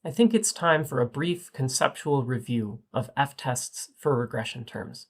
I think it's time for a brief conceptual review of f-tests for regression terms.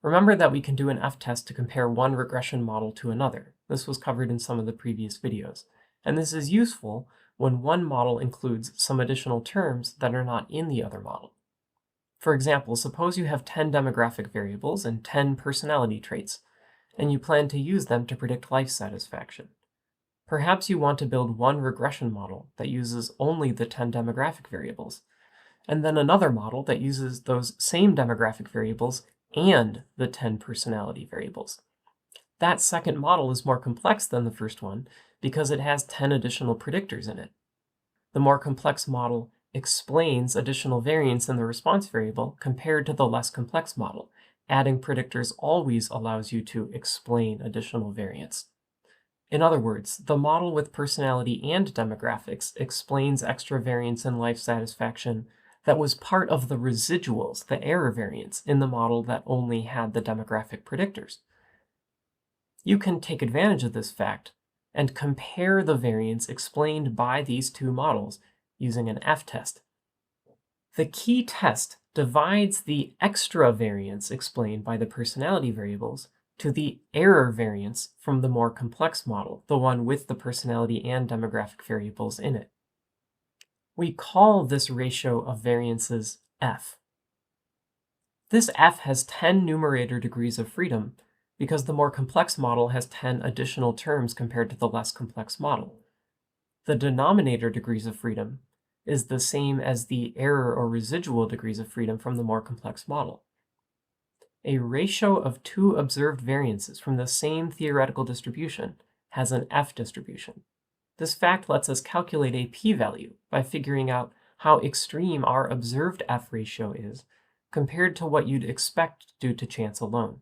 Remember that we can do an f-test to compare one regression model to another. This was covered in some of the previous videos. And this is useful when one model includes some additional terms that are not in the other model. For example, suppose you have 10 demographic variables and 10 personality traits, and you plan to use them to predict life satisfaction. Perhaps you want to build one regression model that uses only the 10 demographic variables, and then another model that uses those same demographic variables and the 10 personality variables. That second model is more complex than the first one because it has 10 additional predictors in it. The more complex model explains additional variance in the response variable compared to the less complex model. Adding predictors always allows you to explain additional variance. In other words, the model with personality and demographics explains extra variance in life satisfaction that was part of the residuals, the error variance, in the model that only had the demographic predictors. You can take advantage of this fact and compare the variance explained by these two models using an f-test. The key test divides the extra variance explained by the personality variables to the error variance from the more complex model, the one with the personality and demographic variables in it. We call this ratio of variances f. This f has 10 numerator degrees of freedom because the more complex model has 10 additional terms compared to the less complex model. The denominator degrees of freedom is the same as the error or residual degrees of freedom from the more complex model. A ratio of two observed variances from the same theoretical distribution has an f distribution. This fact lets us calculate a p-value by figuring out how extreme our observed f ratio is compared to what you'd expect due to chance alone.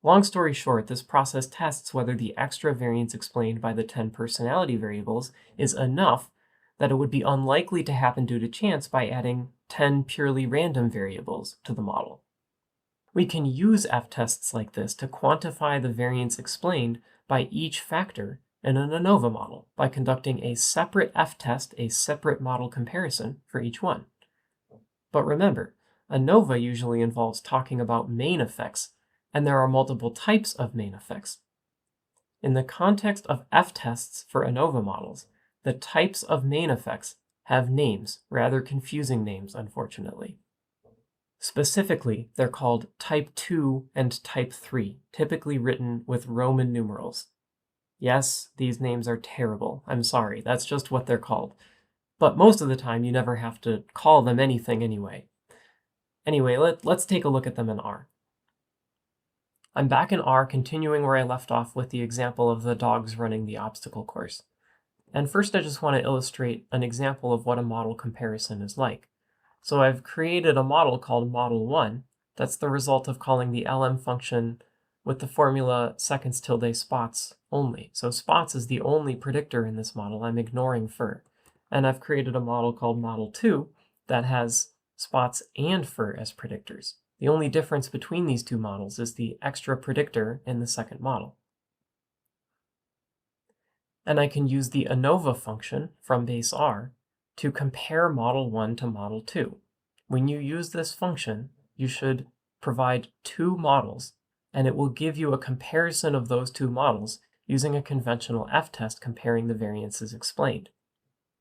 Long story short, this process tests whether the extra variance explained by the 10 personality variables is enough that it would be unlikely to happen due to chance by adding 10 purely random variables to the model. We can use f-tests like this to quantify the variance explained by each factor in an ANOVA model by conducting a separate f-test, a separate model comparison for each one. But remember, ANOVA usually involves talking about main effects, and there are multiple types of main effects. In the context of f-tests for ANOVA models, the types of main effects have names, rather confusing names, unfortunately. Specifically, they're called Type 2 and Type 3, typically written with Roman numerals. Yes, these names are terrible. I'm sorry, that's just what they're called. But most of the time, you never have to call them anything anyway. Anyway, let's take a look at them in R. I'm back in R, continuing where I left off with the example of the dogs running the obstacle course. And first, I just want to illustrate an example of what a model comparison is like. So I've created a model called Model 1. That's the result of calling the LM function with the formula seconds tilde spots only. So spots is the only predictor in this model. I'm ignoring fur. And I've created a model called Model 2 that has spots and fur as predictors. The only difference between these two models is the extra predictor in the second model. And I can use the ANOVA function from base R to compare Model 1 to Model 2. When you use this function, you should provide two models, and it will give you a comparison of those two models using a conventional f-test comparing the variances explained.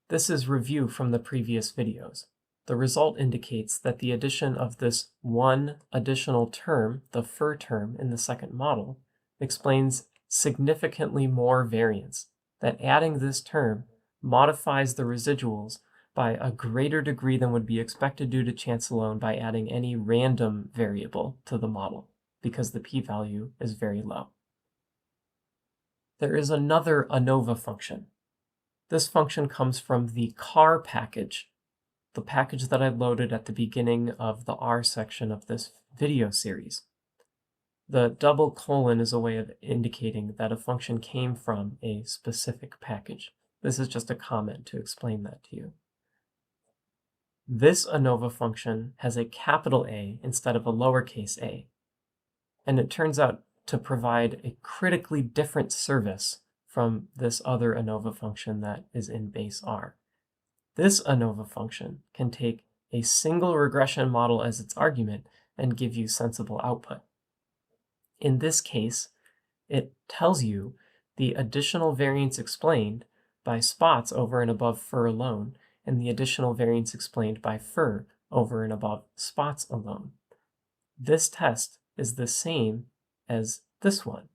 This is review from the previous videos. The result indicates that the addition of this one additional term, the fur term in the second model, explains significantly more variance, that adding this term modifies the residuals by a greater degree than would be expected due to chance alone by adding any random variable to the model, because the p-value is very low. There is another ANOVA function. This function comes from the car package, the package that I loaded at the beginning of the R section of this video series. The double colon is a way of indicating that a function came from a specific package. This is just a comment to explain that to you. This ANOVA function has a capital A instead of a lowercase a, and it turns out to provide a critically different service from this other ANOVA function that is in base R. This ANOVA function can take a single regression model as its argument and give you sensible output. In this case, it tells you the additional variance explained by spots over and above fur alone, and the additional variance explained by fur over and above spots alone. This test is the same as this one,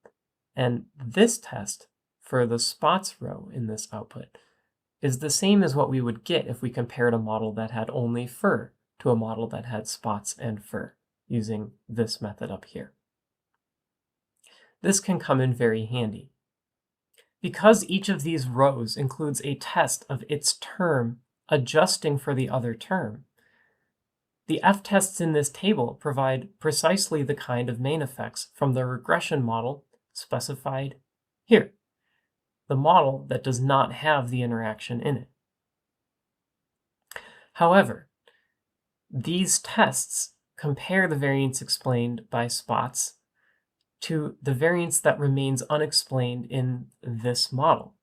and this test for the spots row in this output is the same as what we would get if we compared a model that had only fur to a model that had spots and fur, using this method up here. This can come in very handy. Because each of these rows includes a test of its term adjusting for the other term, the f-tests in this table provide precisely the kind of main effects from the regression model specified here, the model that does not have the interaction in it. However, these tests compare the variance explained by spots to the variance that remains unexplained in this model,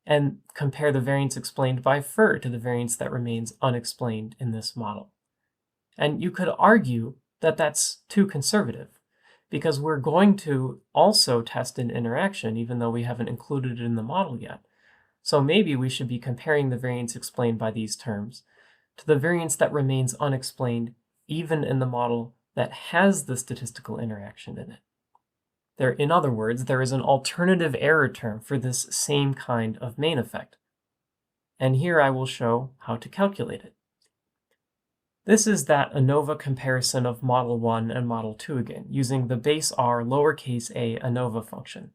and compare the variance explained by fur to the variance that remains unexplained in this model. And you could argue that that's too conservative, because we're going to also test an interaction, even though we haven't included it in the model yet. So maybe we should be comparing the variance explained by these terms to the variance that remains unexplained, even in the model that has the statistical interaction in it. In other words, there is an alternative error term for this same kind of main effect. And here I will show how to calculate it. This is that ANOVA comparison of Model 1 and Model 2 again, using the base R lowercase a ANOVA function.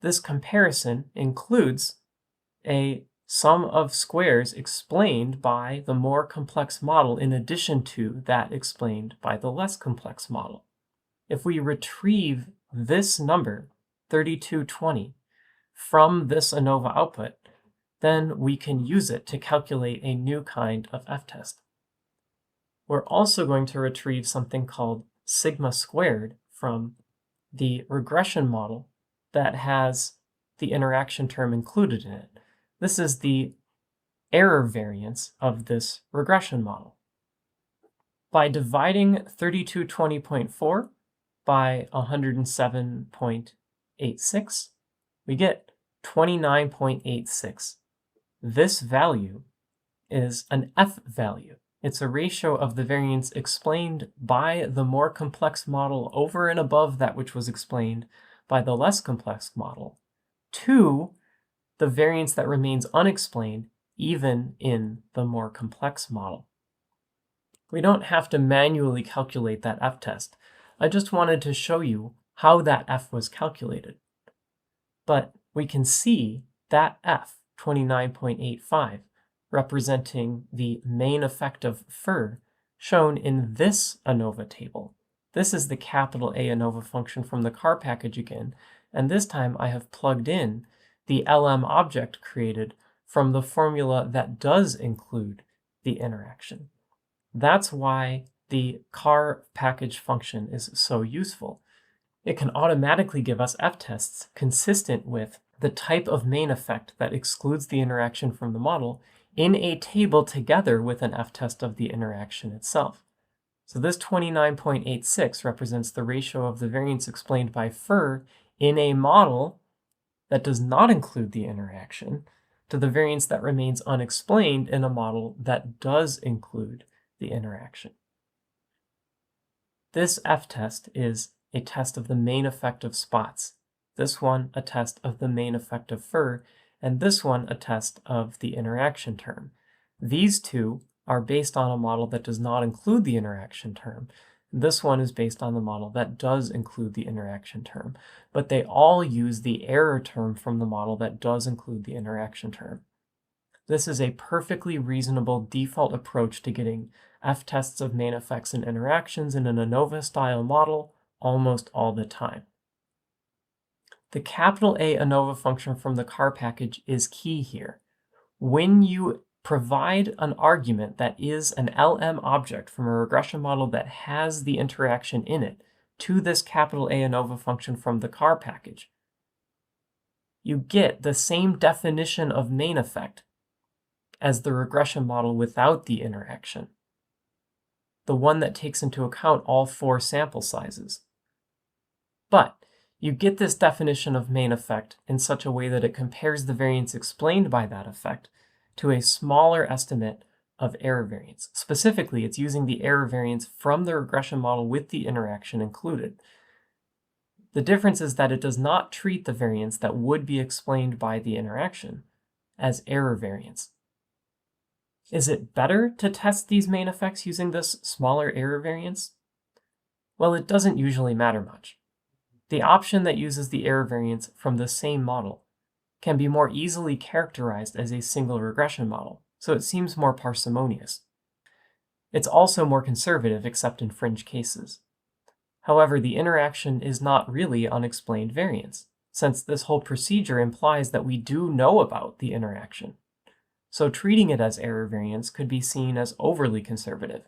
This comparison includes a sum of squares explained by the more complex model in addition to that explained by the less complex model. If we retrieve this number, 3220, from this ANOVA output, then we can use it to calculate a new kind of f-test. We're also going to retrieve something called sigma squared from the regression model that has the interaction term included in it. This is the error variance of this regression model. By dividing 3220.4 by 107.86, we get 29.86. This value is an F value. It's a ratio of the variance explained by the more complex model over and above that which was explained by the less complex model to the variance that remains unexplained even in the more complex model. We don't have to manually calculate that f-test. I just wanted to show you how that f was calculated. But we can see that f, 29.85, representing the main effect of fur, shown in this ANOVA table. This is the capital A ANOVA function from the car package again, and this time I have plugged in the LM object created from the formula that does include the interaction. That's why the car package function is so useful. It can automatically give us f-tests consistent with the type of main effect that excludes the interaction from the model in a table together with an f-test of the interaction itself. So this 29.86 represents the ratio of the variance explained by fur in a model that does not include the interaction to the variance that remains unexplained in a model that does include the interaction. This f-test is a test of the main effect of spots, this one a test of the main effect of fur, and this one a test of the interaction term. These two are based on a model that does not include the interaction term. This one is based on the model that does include the interaction term, but they all use the error term from the model that does include the interaction term. This is a perfectly reasonable default approach to getting f-tests of main effects and interactions in an ANOVA-style model almost all the time. The capital A ANOVA function from the car package is key here. When you provide an argument that is an LM object from a regression model that has the interaction in it to this capital A ANOVA function from the car package, you get the same definition of main effect as the regression model without the interaction, the one that takes into account all 4 sample sizes. But you get this definition of main effect in such a way that it compares the variance explained by that effect to a smaller estimate of error variance. Specifically, it's using the error variance from the regression model with the interaction included. The difference is that it does not treat the variance that would be explained by the interaction as error variance. Is it better to test these main effects using this smaller error variance? Well, it doesn't usually matter much. The option that uses the error variance from the same model can be more easily characterized as a single regression model, so it seems more parsimonious. It's also more conservative, except in fringe cases. However, the interaction is not really unexplained variance, since this whole procedure implies that we do know about the interaction. So treating it as error variance could be seen as overly conservative.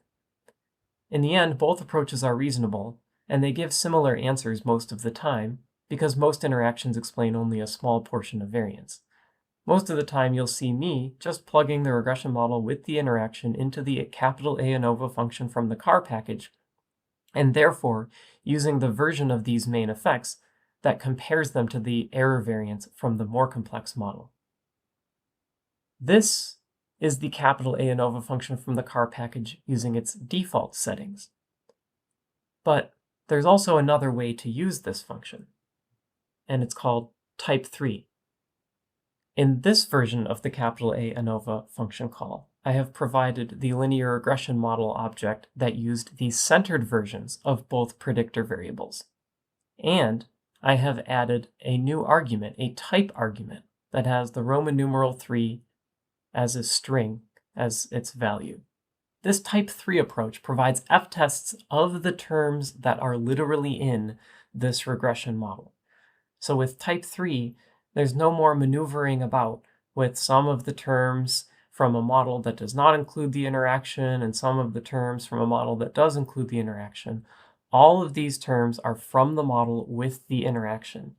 In the end, both approaches are reasonable, and they give similar answers most of the time, because most interactions explain only a small portion of variance. Most of the time, you'll see me just plugging the regression model with the interaction into the capital ANOVA function from the CAR package, and therefore using the version of these main effects that compares them to the error variance from the more complex model. This is the capital ANOVA function from the CAR package using its default settings. But there's also another way to use this function, and it's called type 3. In this version of the capital ANOVA function call, I have provided the linear regression model object that used the centered versions of both predictor variables. And I have added a new argument, a type argument, that has the Roman numeral 3 as a string as its value. This type 3 approach provides f-tests of the terms that are literally in this regression model. So with type 3, there's no more maneuvering about with some of the terms from a model that does not include the interaction and some of the terms from a model that does include the interaction. All of these terms are from the model with the interaction.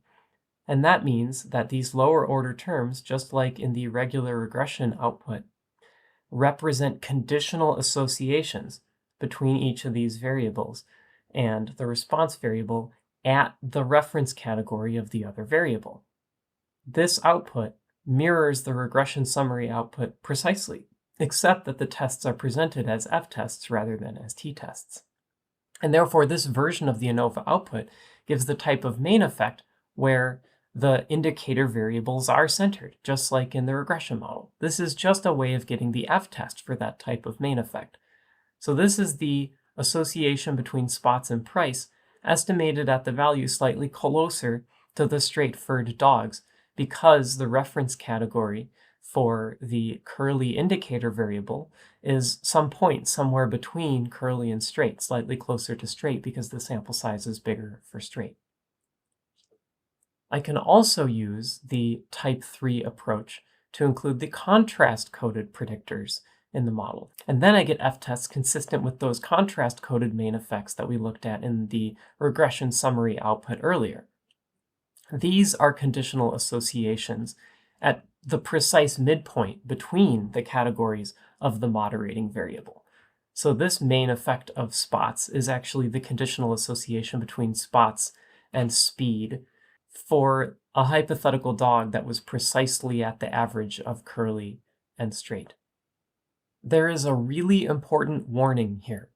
And that means that these lower order terms, just like in the regular regression output, represent conditional associations between each of these variables and the response variable at the reference category of the other variable. This output mirrors the regression summary output precisely, except that the tests are presented as f-tests rather than as t-tests. And therefore, this version of the ANOVA output gives the type of main effect where the indicator variables are centered, just like in the regression model. This is just a way of getting the f-test for that type of main effect. So this is the association between spots and price, estimated at the value slightly closer to the straight furred dogs, because the reference category for the curly indicator variable is some point somewhere between curly and straight, slightly closer to straight because the sample size is bigger for straight. I can also use the type 3 approach to include the contrast-coded predictors in the model. And then I get f-tests consistent with those contrast-coded main effects that we looked at in the regression summary output earlier. These are conditional associations at the precise midpoint between the categories of the moderating variable. So this main effect of spots is actually the conditional association between spots and speed for a hypothetical dog that was precisely at the average of curly and straight. There is a really important warning here.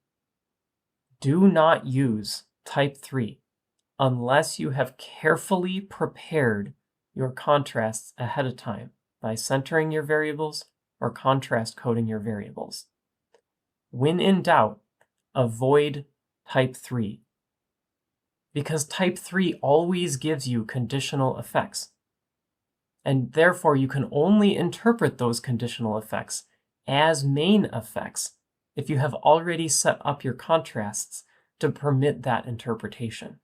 Do not use type 3 unless you have carefully prepared your contrasts ahead of time by centering your variables or contrast coding your variables. When in doubt, avoid type 3. Because type 3 always gives you conditional effects. And therefore, you can only interpret those conditional effects as main effects if you have already set up your contrasts to permit that interpretation.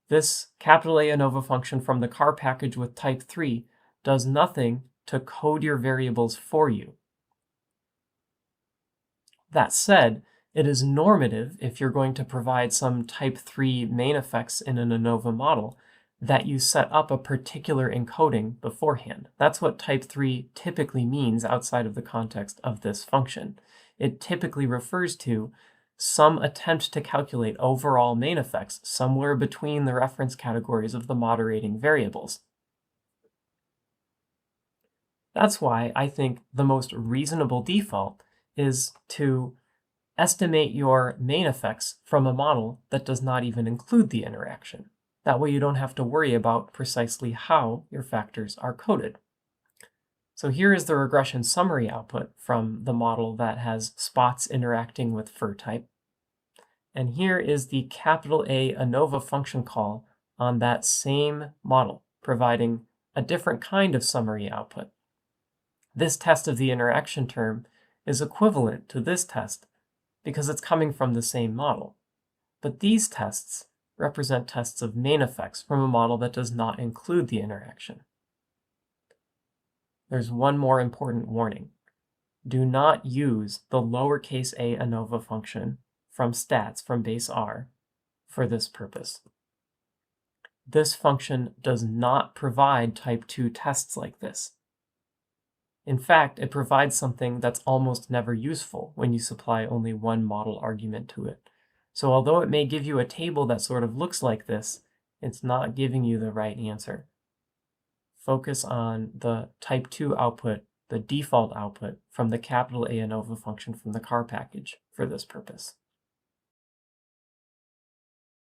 This capital ANOVA function from the CAR package with type 3 does nothing to code your variables for you. That said, it is normative if you're going to provide some type 3 main effects in an ANOVA model that you set up a particular encoding beforehand. That's what type 3 typically means outside of the context of this function. It typically refers to some attempt to calculate overall main effects somewhere between the reference categories of the moderating variables. That's why I think the most reasonable default is to estimate your main effects from a model that does not even include the interaction. That way you don't have to worry about precisely how your factors are coded. So here is the regression summary output from the model that has spots interacting with fur type. And here is the capital A ANOVA function call on that same model, providing a different kind of summary output. This test of the interaction term is equivalent to this test because it's coming from the same model. But these tests represent tests of main effects from a model that does not include the interaction. There's one more important warning. Do not use the lowercase a ANOVA function from stats from base R for this purpose. This function does not provide type 2 tests like this. In fact, it provides something that's almost never useful when you supply only one model argument to it. So although it may give you a table that sort of looks like this, it's not giving you the right answer. Focus on the type 2 output, the default output from the capital A ANOVA function from the car package for this purpose.